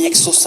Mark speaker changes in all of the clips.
Speaker 1: 100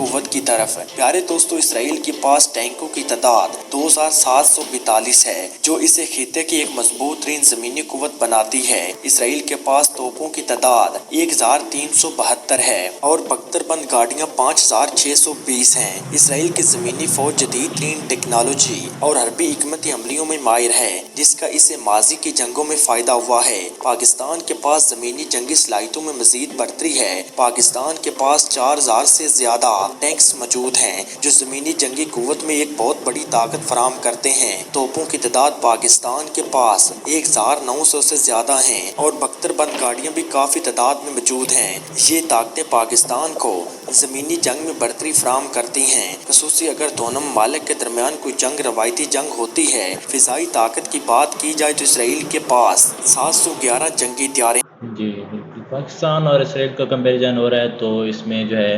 Speaker 1: قوت کی طرف۔ پیارے دوستو، اسرائیل کے پاس ٹینکوں کی تعداد 2742 ہے، جو اسے خطے کی ایک مضبوط ترین زمینی قوت بناتی ہے۔ اسرائیل کے پاس توپوں کی تعداد 1372 ہے اور بختر بند گاڑیاں 5620 ہیں۔ اسرائیل کی زمینی فوج جدید ترین ٹیکنالوجی اور حربی حکمت عملیوں میں ماہر ہے، جس کا اسے ماضی کی جنگوں میں فائدہ ہوا ہے۔ پاکستان کے پاس زمینی جنگی صلاحیتوں میں مزید بڑھتری ہے۔ پاکستان کے پاس 4000 سے زیادہ ٹینکس موجود ہیں، جو زمینی جنگی قوت میں ایک بہت بڑی طاقت فراہم کرتے ہیں۔ توپوں کی تعداد پاکستان کے پاس 1900 سے زیادہ ہیں اور بختر بند گاڑیاں بھی کافی تعداد میں موجود ہیں۔ یہ طاقتیں پاکستان کو زمینی جنگ میں بڑھتری فراہم کرتی ہیں، خصوصی اگر دونوں ممالک کے درمیان کوئی جنگ روایتی جنگ ہوتی ہے۔ فضائی طاقت کی بات کی جائے تو اسرائیل کے پاس 711 جنگی طیارے۔
Speaker 2: جی بالکل، پاکستان اور اسرائیل کا کمپیریزن ہو رہا ہے تو اس میں جو ہے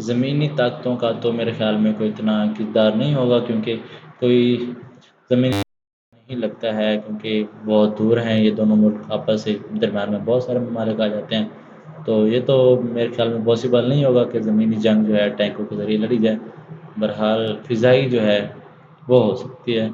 Speaker 2: زمینی طاقتوں کا تو میرے خیال میں کوئی اتنا کردار نہیں ہوگا، کیونکہ کوئی زمینی نہیں لگتا ہے، کیونکہ بہت دور ہیں یہ دونوں ملک آپس سے، درمیان میں بہت سارے ممالک آ جاتے ہیں، تو یہ تو میرے خیال میں پاسبل نہیں ہوگا کہ زمینی جنگ جو ہے ٹینکوں کے ذریعے لڑی جائے۔ بہرحال فضائی جو ہے وہ ہو سکتی ہے،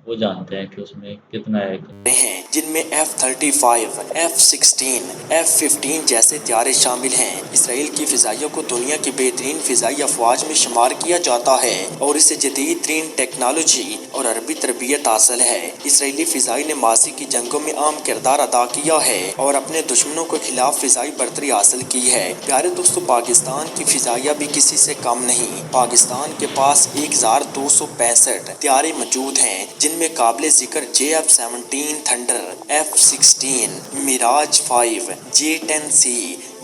Speaker 2: وہ جانتے ہیں کہ اس میں کتنا ہے۔
Speaker 1: ہیں جن میں F-35، F-16، F-15 جیسے طیارے شامل ہیں۔ اسرائیل کی فضائیہ کو دنیا کی بہترین فضائی افواج میں شمار کیا جاتا ہے اور اسے جدید ترین ٹیکنالوجی اور عربی تربیت حاصل ہے۔ اسرائیلی فضائی نے ماضی کی جنگوں میں اہم کردار ادا کیا ہے اور اپنے دشمنوں کے خلاف فضائی برتری حاصل کی ہے۔ پیارے دوستو، پاکستان کی فضائیہ بھی کسی سے کم نہیں۔ پاکستان کے پاس 1265 طیارے موجود ہیں، جن میں قابل ذکر JF-17 تھنڈر، F-16، میراج 5، J-10C،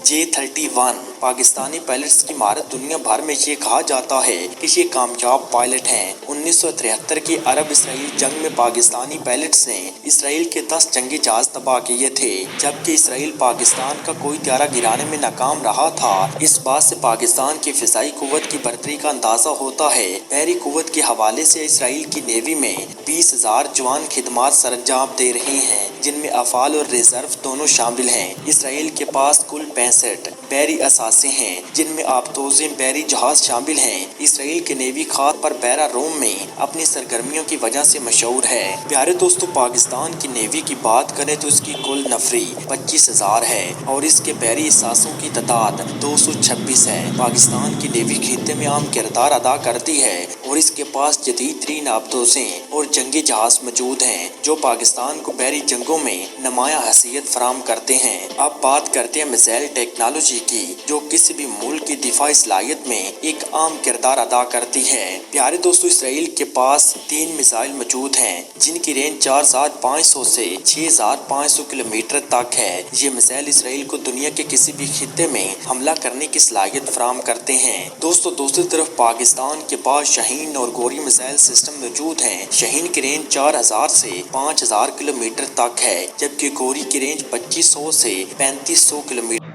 Speaker 1: J-31۔ پاکستانی پائلٹس کی مہارت دنیا بھر میں یہ کہا جاتا ہے کہ یہ کامیاب پائلٹ ہیں۔ 1973 کی عرب اسرائیل جنگ میں پاکستانی پائلٹس نے اسرائیل کے 10 جنگی جہاز تباہ کیے تھے، جبکہ اسرائیل پاکستان کا کوئی طیارہ گرانے میں ناکام رہا تھا۔ اس بات سے پاکستان کی فضائی قوت کی برتری کا اندازہ ہوتا ہے۔ بحری قوت کے حوالے سے اسرائیل کی نیوی میں 20,000 جوان خدمات سر انجام دے رہے ہیں، جن میں افعال اور ریزرو دونوں شامل ہیں۔ اسرائیل کے پاس کل 65 بحری اثاثے ہیں، جن میں آبدوزیں بحری جہاز شامل ہیں۔ اسرائیل کی نیوی خاص پر بحیرہ روم میں اپنی سرگرمیوں کی وجہ سے مشہور ہے۔ پیارے دوستو، پاکستان کی نیوی کی بات کریں تو اس کی کل نفری 25,000 ہے اور اس کے بحری اثاثوں کی تعداد 226 ہے۔ پاکستان کی نیوی خطے میں اہم کردار ادا کرتی ہے اور اس کے پاس جدید ترین آبدوزیں اور جنگی جہاز موجود ہیں، جو پاکستان کو بحری جنگوں میں نمایاں حیثیت فراہم کرتے ہیں۔ اب بات کرتے ہیں میزائل ٹیکنالوجی کی، جو کسی بھی ملک کی دفاعی صلاحیت میں ایک اہم کردار ادا کرتی ہے۔ پیارے دوستو، اسرائیل کے پاس 3 میزائل موجود ہیں، جن کی رینج 4500 سے 6500 کلومیٹر تک ہے۔ یہ میزائل اسرائیل کو دنیا کے کسی بھی خطے میں حملہ کرنے کی صلاحیت فراہم کرتے ہیں۔ دوستو، دوسری طرف پاکستان کے پاس شاہین اور گوری میزائل سسٹم موجود ہیں۔ شاہین کی رینج 4000 سے 5000 کلومیٹر تک ہے، جبکہ گوری کی رینج 2500 سے 3500 کلومیٹر۔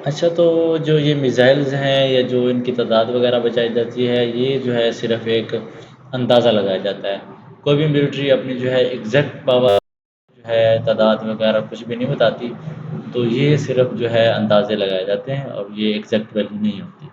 Speaker 2: اچھا، تو جو یہ میزائلز ہیں یا جو ان کی تعداد وغیرہ بچائی جاتی ہے، یہ جو ہے صرف ایک اندازہ لگایا جاتا ہے۔ کوئی بھی ملٹری اپنی جو ہے ایگزیکٹ پاور جو ہے تعداد وغیرہ کچھ بھی نہیں بتاتی، تو یہ صرف جو ہے اندازے لگائے جاتے ہیں اور یہ ایگزیکٹ ویلیو نہیں ہوتی۔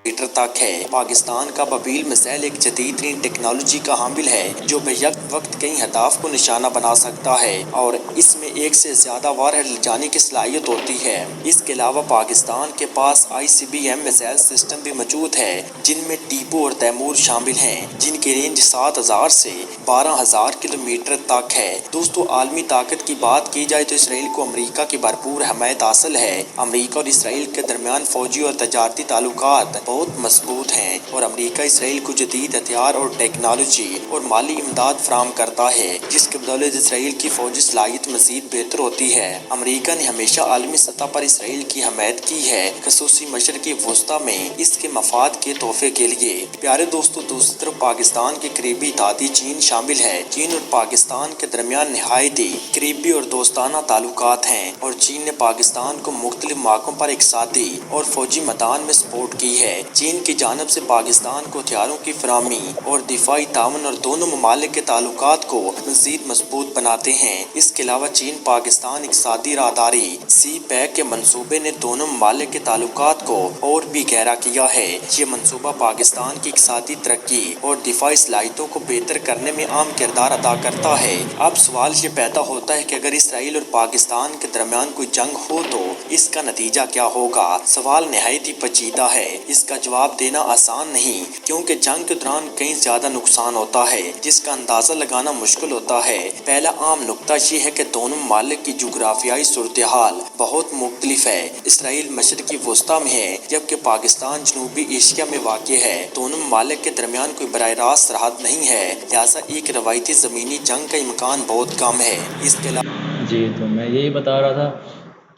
Speaker 1: میٹر تک ہے۔ پاکستان کا بابیل میزائل ایک جدید ترین ٹیکنالوجی کا حامل ہے، جو بیک وقت کئی اہداف کو نشانہ بنا سکتا ہے اور اس میں ایک سے زیادہ وار ہیڈ لے جانے کی صلاحیت ہوتی ہے۔ اس کے علاوہ پاکستان کے پاس ICBM میزائل سسٹم بھی موجود ہے، جن میں ٹیپو اور تیمور شامل ہیں، جن کی رینج 7000 سے 12000 کلومیٹر تک ہے۔ دوستو، عالمی طاقت کی بات کی جائے تو اسرائیل کو امریکہ کی بھرپور حمایت حاصل ہے۔ امریکہ اور اسرائیل کے درمیان فوجی اور تجارتی تعلقات بہت مضبوط ہیں اور امریکہ اسرائیل کو جدید ہتھیار اور ٹیکنالوجی اور مالی امداد فراہم کرتا ہے، جس کے بدولت اسرائیل کی فوجی صلاحیت مزید بہتر ہوتی ہے۔ امریکہ نے ہمیشہ عالمی سطح پر اسرائیل کی حمایت کی ہے، خصوصی مشرقی وسطی میں اس کے مفاد کے تحفے کے لیے۔ پیارے دوستو، دوسری طرف پاکستان کے قریبی اتحادی چین شامل ہے۔ چین اور پاکستان کے درمیان نہایت ہی قریبی اور دوستانہ تعلقات ہیں اور چین نے پاکستان کو مختلف مواقعوں پر اقتصادی اور فوجی میدان میں سپورٹ کی ہے۔ چین کی جانب سے پاکستان کو ہتھیاروں کی فراہمی اور دفاعی تعاون اور دونوں ممالک کے تعلقات کو مزید مضبوط بناتے ہیں۔ اس کے علاوہ چین پاکستان اقتصادی راہداری سی پیک کے منصوبے نے دونوں ممالک کے تعلقات کو اور بھی گہرا کیا ہے۔ یہ منصوبہ پاکستان کی اقتصادی ترقی اور دفاعی صلاحیتوں کو بہتر کرنے میں اہم کردار ادا کرتا ہے۔ اب سوال یہ پیدا ہوتا ہے کہ اگر اسرائیل اور پاکستان کے درمیان کوئی جنگ ہو تو اس کا نتیجہ کیا ہوگا؟ سوال نہایت ہی پیچیدہ ہے۔ اس کا جواب دینا آسان نہیں، کیونکہ جنگ کے دوران کئی زیادہ نقصان ہوتا ہے جس کا اندازہ لگانا مشکل ہوتا ہے۔ پہلا عام نقطہ یہ ہے کہ دونوں ممالک کی جغرافیائی صورتحال بہت مختلف ہے۔ اسرائیل مشرقی وسطی میں ہے جبکہ پاکستان جنوبی ایشیا میں واقع ہے۔ دونوں ممالک کے درمیان کوئی براہ راست سرحد نہیں ہے، لہٰذا ایک روایتی زمینی جنگ کا امکان بہت کم ہے۔ اس کے علاوہ
Speaker 2: جی تو میں یہی بتا رہا تھا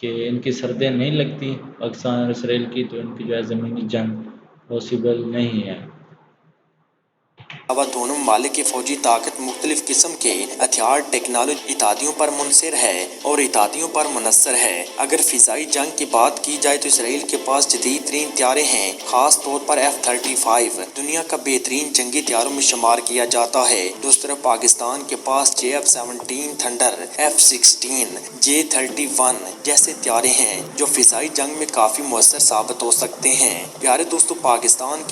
Speaker 2: کہ ان کی سردیں نہیں لگتی پاکستان اور اسرائیل کی، تو ان کی جو ہے زمینی جنگ پاسبل نہیں ہے۔
Speaker 1: دونوں ممالک کی فوجی طاقت مختلف قسم کے ہتھیار، ٹیکنالوجی، اتحادیوں پر منحصر ہے اور اتحادیوں پر منحصر ہے۔ اگر فضائی جنگ کی بات کی جائے تو اسرائیل کے پاس جدید ترین طیارے ہیں، خاص طور پر F-35 دنیا کا بہترین جنگی طیاروں میں شمار کیا جاتا ہے۔ دوسری طرف پاکستان کے پاس JF-17 تھنڈر، F-16، J-31 جیسے طیارے ہیں جو فضائی جنگ میں کافی مؤثر ثابت ہو سکتے ہیں۔ پیارے دوستو، پاکستان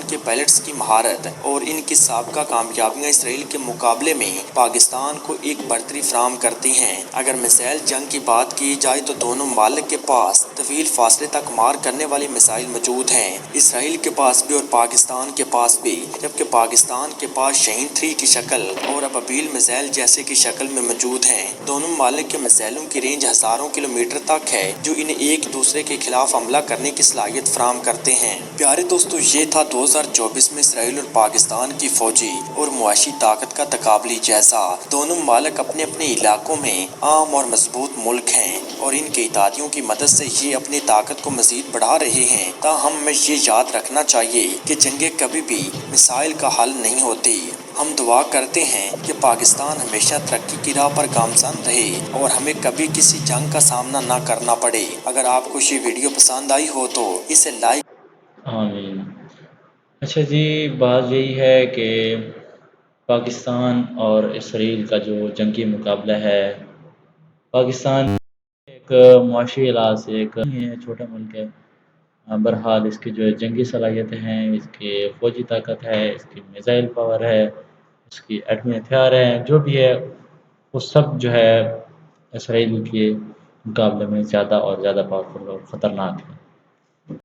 Speaker 1: کے پائلٹس کی مہارت اور ان کی سابقہ کامیابیاں اسرائیل کے مقابلے میں پاکستان کو ایک برتری فراہم کرتی ہیں۔ اگر میزائل جنگ کی بات کی جائے تو دونوں ممالک کے پاس طویل فاصلے تک مار کرنے والی میزائل موجود ہیں، اسرائیل کے پاس بھی اور پاکستان کے پاس بھی، جبکہ پاکستان کے پاس شاہین 3 کی شکل اور ابابیل میزائل جیسے کی شکل میں موجود ہیں۔ دونوں ممالک کے میزائلوں کی رینج ہزاروں کلومیٹر تک ہے جو انہیں ایک دوسرے کے خلاف حملہ کرنے کی صلاحیت فراہم کرتے ہیں۔ پیارے دوستو، یہ تھا 2024 میں اسرائیل اور پاکستان کی فوجی اور معاشی طاقت کا تقابلی جائزہ۔ دونوں ممالک اپنے اپنے علاقوں میں عام اور مضبوط ملک ہیں اور ان کے اتحادیوں کی مدد سے یہ اپنی طاقت کو مزید بڑھا رہے ہیں۔ تاہم ہمیں یہ یاد رکھنا چاہیے کہ جنگیں کبھی بھی مسائل کا حل نہیں ہوتی۔ ہم دعا کرتے ہیں کہ پاکستان ہمیشہ ترقی کی راہ پر گامزن رہے اور ہمیں کبھی کسی جنگ کا سامنا نہ کرنا پڑے۔ اگر آپ کو یہ ویڈیو پسند آئی ہو تو اسے لائک۔
Speaker 2: آمین۔ اچھا جی، بات یہی ہے کہ پاکستان اور اسرائیل کا جو جنگی مقابلہ ہے، پاکستان ایک معاشی لحاظ سے ایک چھوٹا ملک ہے، بہرحال اس کی جو جنگی صلاحیتیں ہیں، اس کی فوجی طاقت ہے، اس کی میزائل پاور ہے، اس کی ایٹمی ہتھیار ہیں، جو بھی ہے وہ سب جو ہے اسرائیل کے مقابلے میں زیادہ اور زیادہ پاورفل اور خطرناک ہے۔